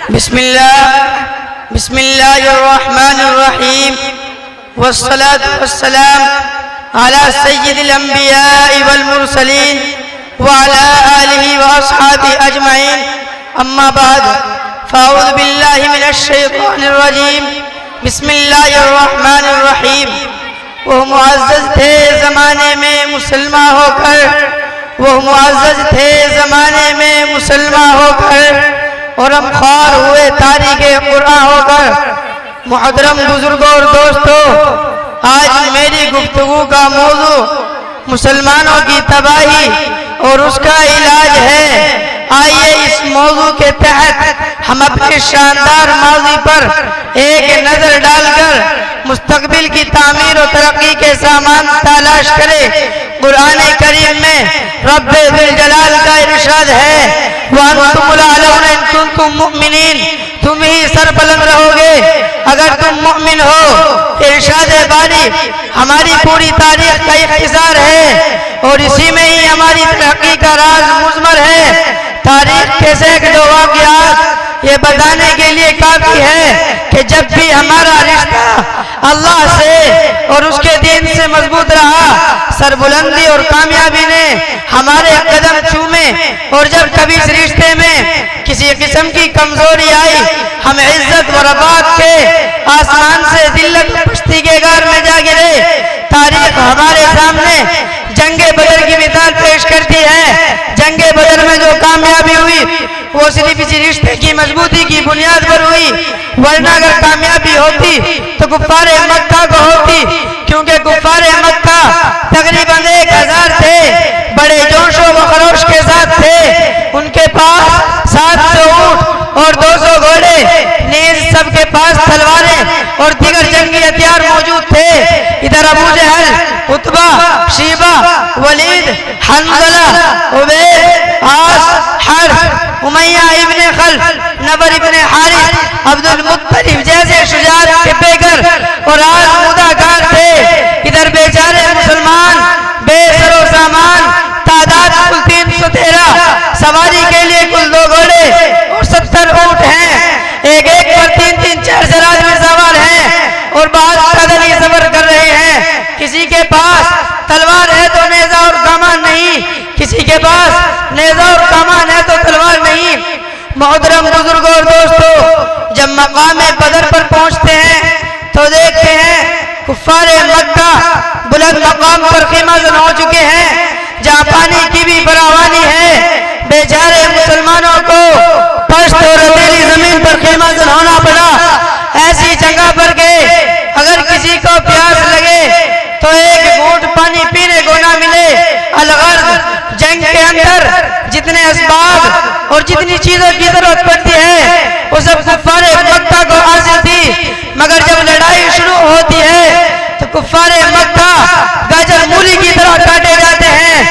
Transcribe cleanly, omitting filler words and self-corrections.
بسم الله الرحمن الرحيم والصلاة والسلام على سيد الأنبياء والمرسلين وعلى آله وأصحابه أجمعين أما بعد فأعوذ بالله من الشيطان الرجيم بسم الله الرحمن الرحيم وہ معزز تھے زمانے میں مسلمان ہو کر، وہ معزز تھے زمانے میں مسلمان ہو کر، اور ہم خوار ہوئے تاریخ قرآن ہو کر۔ محترم بزرگوں اور دوستو، آج میری گفتگو کا موضوع مسلمانوں کی تباہی اور اس کا علاج ہے۔ آئیے اس موضوع کے تحت ہم اپنے شاندار ماضی پر ایک نظر ڈال کر مستقبل کی تعمیر و ترقی کے سامان تلاش کریں۔ قرآن کریم میں رب ذوالجلال کا ارشاد ہے وَأَنْتُمُ الْأَعْلَوْنَ إِن كُنتُم مُؤْمِنِينَ، تم ہی سربلند رہو گے اگر تم مؤمن ہو۔ ارشاد باری ہماری پوری تاریخ کا اختصار ہے اور اسی میں ہی ہماری ترقی کا راز مضمر ہے۔ تاریخ کے سینکڑوں واقعات یہ بتانے کے لیے کافی ہے کہ جب بھی ہمارا رشتہ اللہ سے اور اس کے دین سے مضبوط رہا، سربلندی اور کامیابی نے ہمارے قدم چومے، اور جب کبھی اس رشتے میں کسی قسم کی کمزوری آئی، ہم عزت و رفعت کے آسمان سے ذلت و پستی کے غار میں جا گرے۔ تاریخ ہمارے سامنے جنگ بدر کی مثال پیش کرتی ہے۔ جنگ بدر میں جو کامیابی ہوئی وہ صرف اسی رشتے کی مضبوطی کی بنیاد پر ہوئی، ورنہ اگر کامیابی ہوتی تو کفار مکہ کو ہوتی، کیونکہ کفار مکہ تقریباً 1000 تھے، بڑے جوش و خروش کے ساتھ تھے۔ ان کے پاس 700 اونٹ اور 200 گھوڑے، نیز سب کے پاس تلواریں اور دیگر جنگی ہتھیار موجود تھے۔ ادھر ابو جہل، عتبہ، شیبہ، ولید، حنظلہ، عبید، عاص، حرب، امیہ ابن خلف، نبر ابن حارث، عبد المطلب جیسے شجاعت کے پیکر اور آزمودہ کار تھے۔ ادھر بیچارے مسلمان بے سر و سامان، تعداد کل 313، سواری کے لیے کل 2 گھوڑے اور 70 اونٹ ہیں، ایک پر 3 4 جراد میں سوار ہیں اور بعض پیدل ہی سفر کر رہے ہیں۔ کسی کے پاس تلوار ہے تو نیزہ اور کمان نہیں، کسی کے پاس نیزہ اور کمان ہے تو تلوار نہیں۔ محترم بزرگوں اور دوستو، جب مقام بدر پر پہنچتے ہیں تو دیکھتے ہیں کفار مکہ بلند مقام پر خیمہ زن ہو چکے ہیں، جہاں پانی کی بھی فراوانی ہے۔ بیچارے مسلمانوں کو پشت اور ریتیلی زمین پر خیمہ زن ہونا پڑا۔ ایسی جگہ پر گئے اگر کسی کو پیاس لگے تو ایک گھونٹ پانی پینے کو نہ ملے۔ الغرض جنگ کے اندر جتنے اسباب اور جتنی چیزوں کی ضرورت پڑتی ہے وہ سب کفار مکہ کو حاصل تھی، مگر جب لڑائی شروع ہوتی ہے تو کفار مکہ گاجر مولی کی طرح کاٹے جاتے ہیں۔